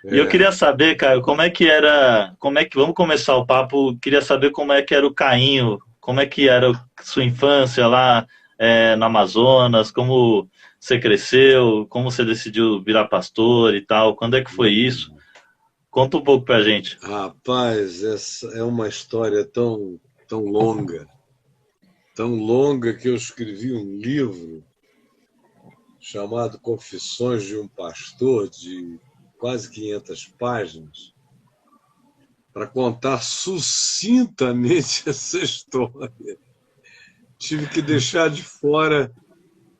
E eu É. queria saber, Caio, como é que era, vamos começar o papo, queria saber como é que era o Cainho, como é que era sua infância lá no Amazonas, como você cresceu, como você decidiu virar pastor e tal, quando é que foi isso? Hum. Conta um pouco pra gente. Rapaz, essa é uma história tão longa que eu escrevi um livro chamado Confissões de um Pastor, de quase 500 páginas, para contar sucintamente essa história. Tive que deixar de fora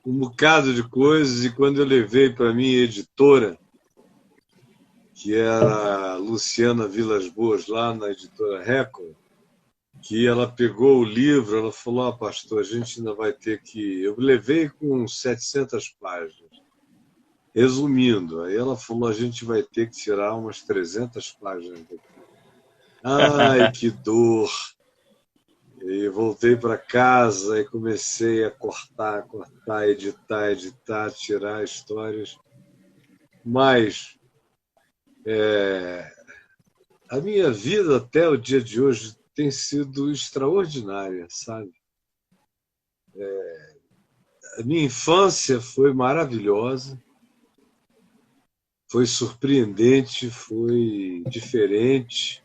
um bocado de coisas e quando eu levei para minha editora, que era a Luciana Vilas Boas, lá na editora Record, que ela pegou o livro, ela falou, pastor, a gente ainda vai ter que... Eu levei com 700 páginas, resumindo. Aí ela falou, a gente vai ter que tirar umas 300 páginas daqui. Ai, que dor! E voltei para casa e comecei a cortar, editar, tirar histórias. Mas a minha vida até o dia de hoje tem sido extraordinária, sabe? A minha infância foi maravilhosa, foi surpreendente, foi diferente,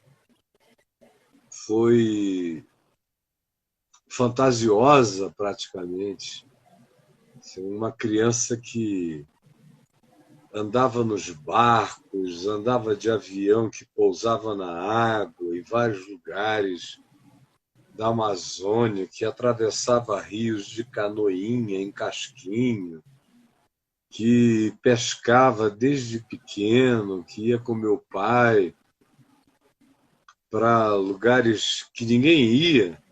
foi fantasiosa praticamente. Uma criança que andava nos barcos, andava de avião que pousava na água, em vários lugares da Amazônia, que atravessava rios de canoinha, em casquinho, que pescava desde pequeno, que ia com meu pai para lugares que ninguém ia.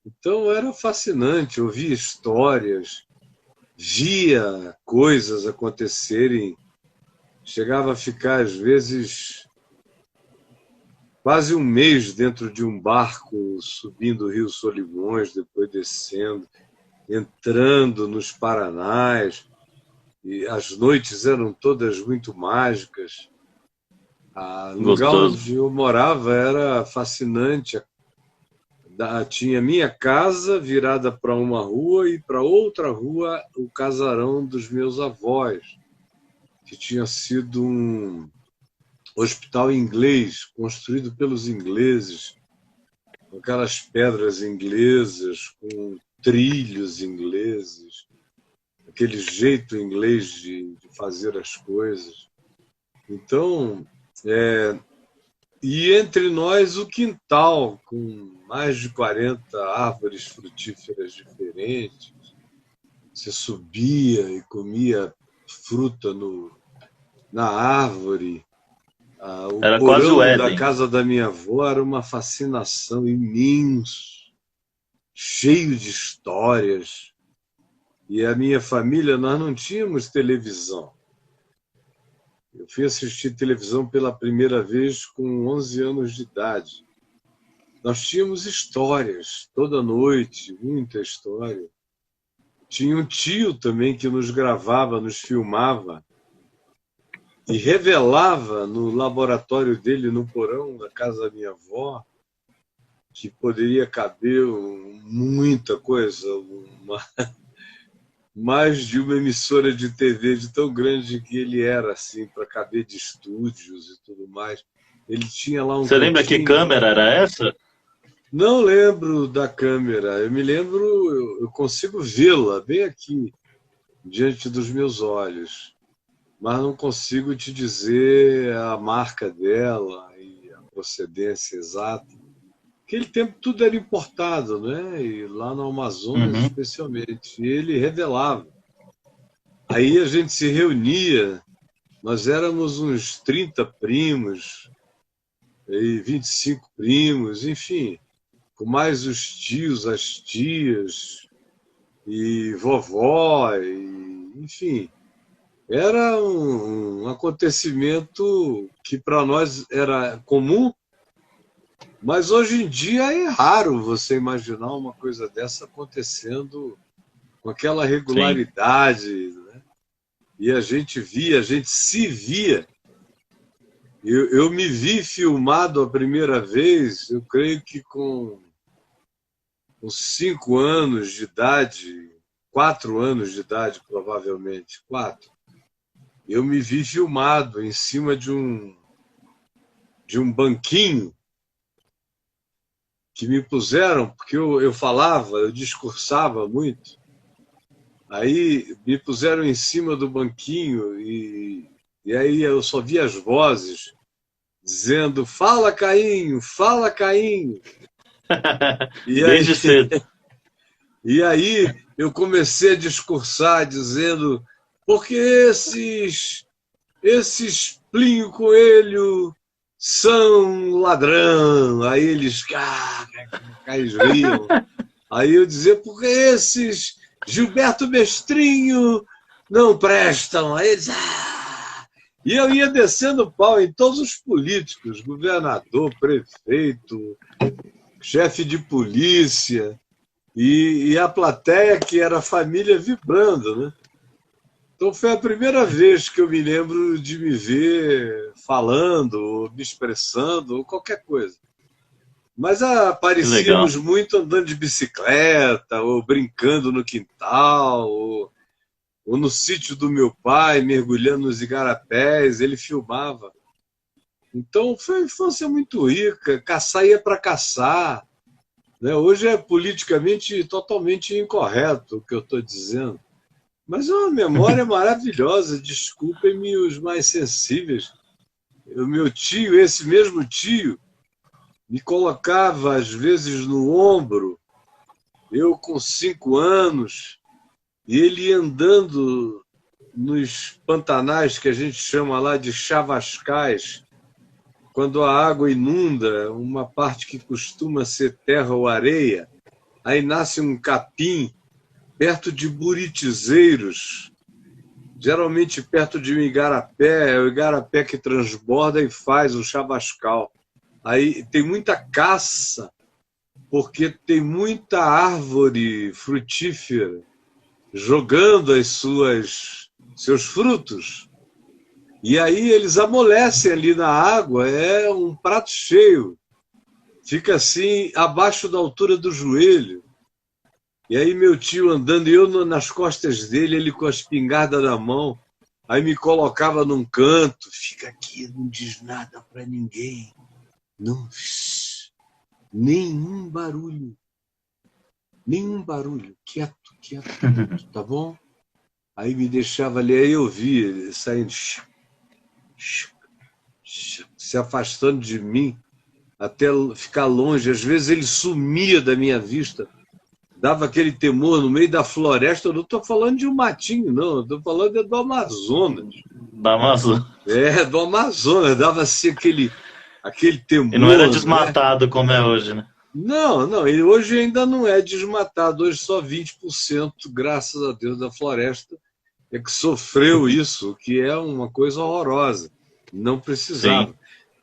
Então era fascinante, ouvia histórias, via coisas acontecerem, chegava a ficar, às vezes, quase um mês dentro de um barco, subindo o Rio Solimões, depois descendo, entrando nos Paranás, e as noites eram todas muito mágicas. O lugar Gostoso. onde eu morava era fascinante. Tinha minha casa virada para uma rua e para outra rua o casarão dos meus avós, que tinha sido um hospital inglês, construído pelos ingleses, com aquelas pedras inglesas, com trilhos ingleses, aquele jeito inglês de fazer as coisas. Então, e entre nós o quintal, com mais de 40 árvores frutíferas diferentes. Você subia e comia fruta na árvore. O Era quase o porão da Éden. casa da minha avó era uma fascinação imenso, cheio de histórias. E a minha família, nós não tínhamos televisão. Eu fui assistir televisão pela primeira vez com 11 anos de idade. Nós tínhamos histórias, toda noite, muita história. Tinha um tio também que nos gravava, nos filmava e revelava no laboratório dele, no porão da casa da minha avó, que poderia caber muita coisa, mais de uma emissora de TV de tão grande que ele era, assim, para caber de estúdios e tudo mais. Ele tinha lá um Você lembra que cantinho. câmera era essa? Não lembro da câmera, eu me lembro, eu consigo vê-la bem aqui, diante dos meus olhos, mas não consigo te dizer a marca dela e a procedência exata. Naquele tempo tudo era importado, né? E lá no Amazonas Uhum. especialmente. E ele revelava. Aí a gente se reunia, nós éramos uns 30 primos, e 25 primos, enfim, com mais os tios, as tias, e vovó, enfim. Era um acontecimento que para nós era comum, mas hoje em dia é raro você imaginar uma coisa dessa acontecendo com aquela Sim. regularidade, né? E a gente se via Eu me vi filmado a primeira vez, eu creio que com uns 5 anos de idade, 4 anos de idade, provavelmente, 4. Eu me vi filmado em cima de um banquinho que me puseram, porque eu falava, eu discursava muito. Aí me puseram em cima do banquinho e aí eu só via as vozes dizendo: fala, Cainho, fala, Cainho. E aí, Desde cedo. e aí eu comecei a discursar dizendo: porque esses Plinio Coelho são ladrão. Aí eles riam. Aí eu dizia: porque esses Gilberto Mestrinho não prestam. Aí eles... E eu ia descendo pau em todos os políticos, governador, prefeito, chefe de polícia, e a plateia, que era a família, vibrando, né? Então foi a primeira vez que eu me lembro de me ver falando, ou me expressando, ou qualquer coisa. Mas Que legal. aparecíamos muito andando de bicicleta, ou brincando no quintal, ou no sítio do meu pai, mergulhando nos igarapés, ele filmava. Então foi uma infância muito rica, caçar ia para caçar. Né? Hoje é politicamente totalmente incorreto o que eu estou dizendo. Mas é uma memória maravilhosa, desculpem-me os mais sensíveis. O meu tio, esse mesmo tio, me colocava às vezes no ombro, eu com 5 anos, e ele ia andando nos pantanais que a gente chama lá de chavascais, quando a água inunda uma parte que costuma ser terra ou areia, aí nasce um capim perto de buritizeiros, geralmente perto de um igarapé, é o igarapé que transborda e faz o chavascal. Aí tem muita caça, porque tem muita árvore frutífera jogando seus frutos. E aí eles amolecem ali na água, é um prato cheio. Fica assim, abaixo da altura do joelho. E aí meu tio andando, e eu nas costas dele, ele com a espingarda na mão. Aí me colocava num canto, fica aqui, não diz nada para ninguém. Não, nenhum barulho. Nenhum barulho. Quieto, quieto, quieto, tá bom? Aí me deixava ali, aí eu via ele saindo, se afastando de mim, até ficar longe. Às vezes ele sumia da minha vista, dava aquele temor no meio da floresta. Eu não estou falando de um matinho, não, eu estou falando do Amazonas. Da Amazônia. Do Amazonas, dava assim aquele E não era temor, né? desmatado como é hoje, né? Não, não, e hoje ainda não é desmatado, hoje só 20%, graças a Deus, da floresta é que sofreu isso, que é uma coisa horrorosa, não Sim. precisava.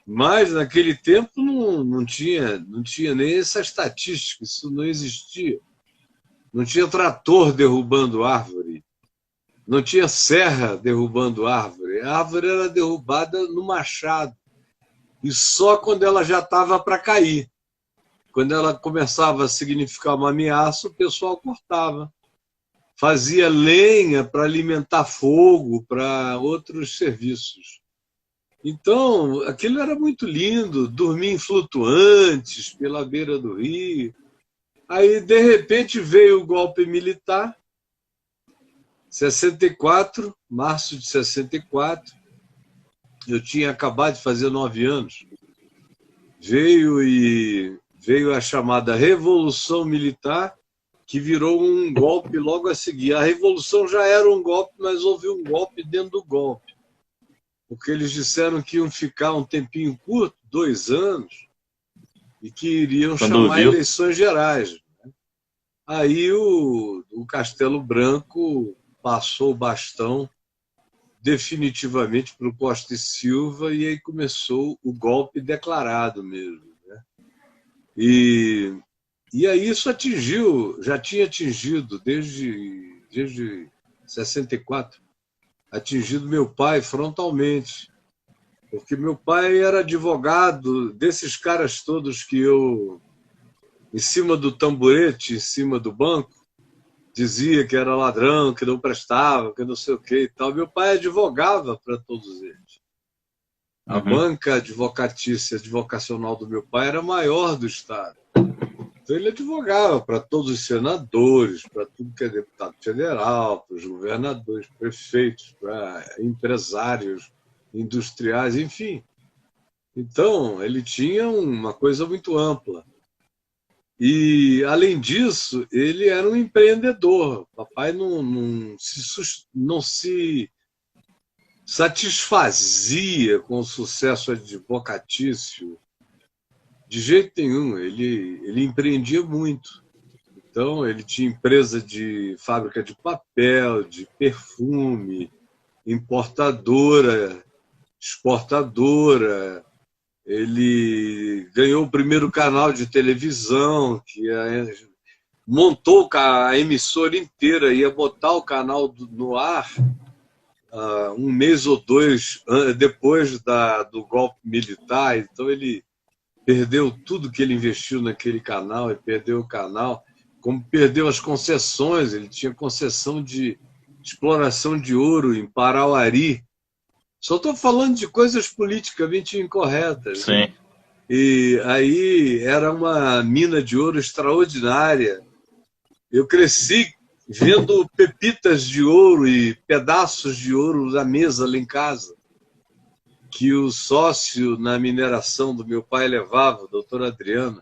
Mas naquele tempo não tinha nem essa estatística, isso não existia. Não tinha trator derrubando árvore, não tinha serra derrubando árvore. A árvore era derrubada no machado, e só quando ela já estava para cair. Quando ela começava a significar uma ameaça, o pessoal cortava. Fazia lenha para alimentar fogo, para outros serviços. Então, aquilo era muito lindo, dormir em flutuantes pela beira do rio. Aí, de repente, veio o golpe militar, 64, março de 64. Eu tinha acabado de fazer 9 anos. Veio a chamada Revolução Militar, que virou um golpe logo a seguir. A Revolução já era um golpe, mas houve um golpe dentro do golpe. Porque eles disseram que iam ficar um tempinho curto, 2 anos, e que iriam Quando chamar viu. eleições gerais. Aí o Castelo Branco passou o bastão definitivamente para o Costa e Silva, e aí começou o golpe declarado mesmo. Né? E aí isso já tinha atingido desde 64, atingido meu pai frontalmente. Porque meu pai era advogado desses caras todos que eu, em cima do tamborete, em cima do banco, dizia que era ladrão, que não prestava, que não sei o que e tal. Meu pai advogava para todos eles. A Uhum. banca advocatícia, advocacional do meu pai era a maior do estado. Então ele advogava para todos os senadores, para tudo que é deputado federal, para os governadores, prefeitos, para empresários, industriais, enfim. Então, ele tinha uma coisa muito ampla. E, além disso, ele era um empreendedor. Papai não se satisfazia com o sucesso advocatício de jeito nenhum. Ele empreendia muito. Então, ele tinha empresa de fábrica de papel, de perfume, importadora, exportadora. Ele ganhou o primeiro canal de televisão, montou a emissora inteira, ia botar o canal no ar um mês ou dois depois do golpe militar. Então ele perdeu tudo que ele investiu naquele canal, ele perdeu o canal, como perdeu as concessões. Ele tinha concessão de exploração de ouro em Parauari. Só estou falando de coisas politicamente incorretas, né? Sim. E aí era uma mina de ouro extraordinária. Eu cresci vendo pepitas de ouro e pedaços de ouro na mesa lá em casa, que o sócio na mineração do meu pai levava, o doutor Adriano.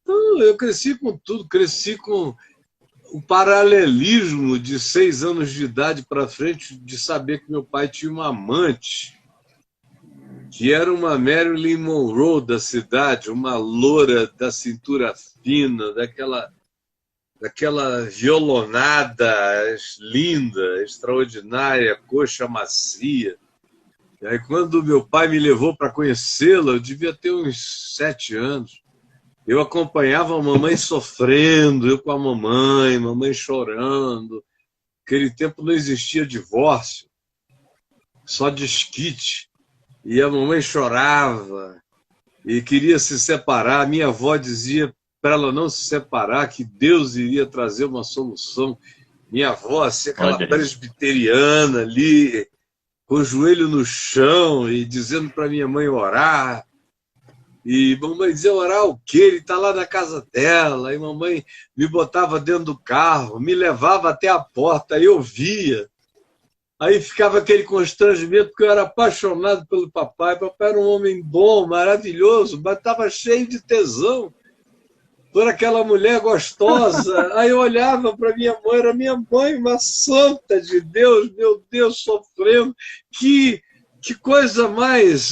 Então, eu cresci com tudo, cresci com o paralelismo de 6 anos de idade para frente, de saber que meu pai tinha uma amante, que era uma Marilyn Monroe da cidade, uma loura da cintura fina, daquela violonada linda, extraordinária, coxa macia. E aí, quando meu pai me levou para conhecê-la, eu devia ter uns 7 anos. Eu acompanhava a mamãe sofrendo, eu com a mamãe chorando. Naquele tempo não existia divórcio, só desquite. E a mamãe chorava e queria se separar. A minha avó dizia para ela não se separar, que Deus iria trazer uma solução. Minha avó, assim, aquela Olha isso. presbiteriana ali, com o joelho no chão e dizendo para minha mãe orar. E mamãe dizia, orar o quê? Ele está lá na casa dela. E mamãe me botava dentro do carro, me levava até a porta, eu via. Aí ficava aquele constrangimento, porque eu era apaixonado pelo papai. Papai era um homem bom, maravilhoso, mas estava cheio de tesão por aquela mulher gostosa. Aí eu olhava para minha mãe, era minha mãe, uma santa de Deus, meu Deus, sofrendo. Que coisa mais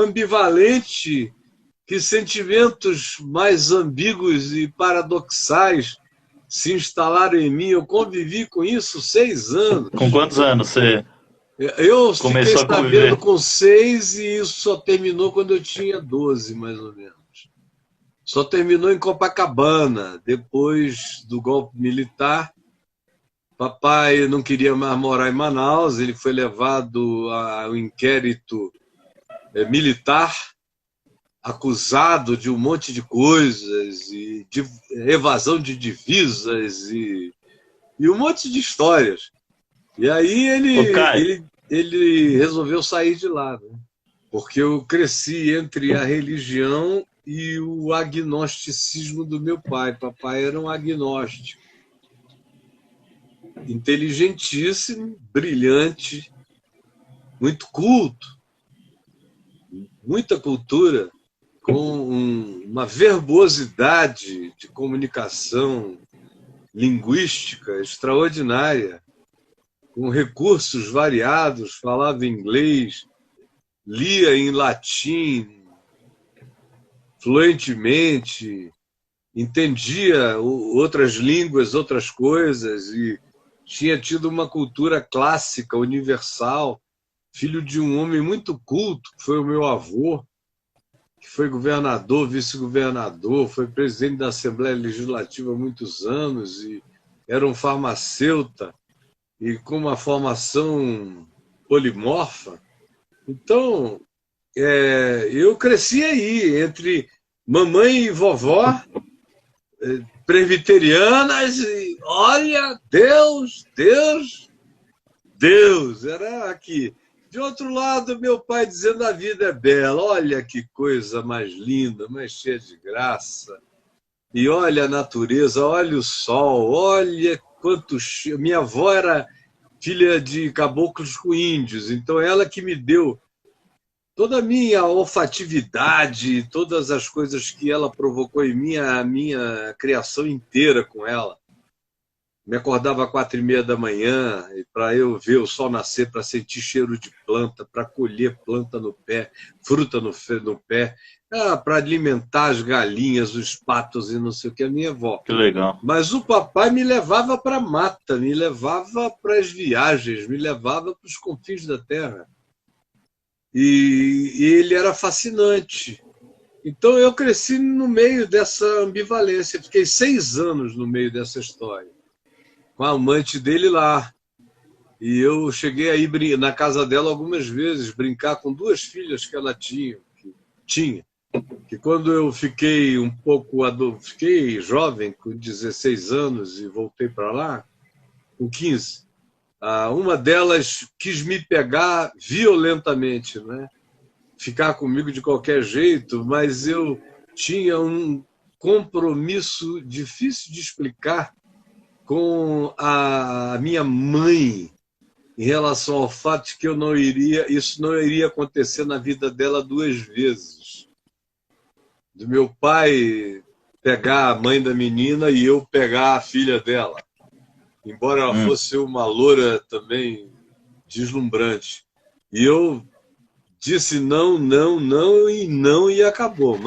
ambivalente, que sentimentos mais ambíguos e paradoxais se instalaram em mim. Eu convivi com isso 6 anos. Com quantos anos você Eu fiquei começou a sabendo conviver? com 6 e isso só terminou quando eu tinha 12, mais ou menos. Só terminou em Copacabana, depois do golpe militar. Papai não queria mais morar em Manaus, ele foi levado ao inquérito militar, acusado de um monte de coisas, e de evasão de divisas e um monte de histórias. E aí Ô, Caio, ele resolveu sair de lá, né? Porque eu cresci entre a religião e o agnosticismo do meu pai. Papai era um agnóstico, inteligentíssimo, brilhante, muito culto, muita cultura, com uma verbosidade de comunicação linguística extraordinária, com recursos variados, falava inglês, lia em latim fluentemente, entendia outras línguas, outras coisas, e tinha tido uma cultura clássica, universal, filho de um homem muito culto, que foi o meu avô, que foi governador, vice-governador, foi presidente da Assembleia Legislativa há muitos anos, e era um farmacêuta, e com uma formação polimorfa. Então, eu cresci aí, entre mamãe e vovó, presbiterianas, e olha, Deus, Deus, Deus, era aqui. De outro lado, meu pai dizendo a vida é bela, olha que coisa mais linda, mais cheia de graça. E olha a natureza, olha o sol, olha quanto... Minha avó era filha de caboclos com índios, então ela que me deu toda a minha olfatividade, todas as coisas que ela provocou em mim, a minha criação inteira com ela. Me acordava às 4h30 da manhã para eu ver o sol nascer, para sentir cheiro de planta, para colher planta no pé, fruta no pé, para alimentar as galinhas, os patos e não sei o que, a minha avó. Que legal. Mas o papai me levava para a mata, me levava para as viagens, me levava para os confins da terra. E ele era fascinante. Então eu cresci no meio dessa ambivalência, fiquei 6 anos no meio dessa história, com a amante dele lá. E eu cheguei a ir na casa dela algumas vezes, brincar com 2 filhas que ela tinha. Que quando eu fiquei um pouco fiquei jovem, com 16 anos, e voltei para lá, com 15, uma delas quis me pegar violentamente, né? Ficar comigo de qualquer jeito, mas eu tinha um compromisso difícil de explicar com a minha mãe em relação ao fato de que isso não iria acontecer na vida dela 2 vezes. Do meu pai pegar a mãe da menina e eu pegar a filha dela, embora ela fosse uma loura também deslumbrante. E eu disse não, não, não e acabou.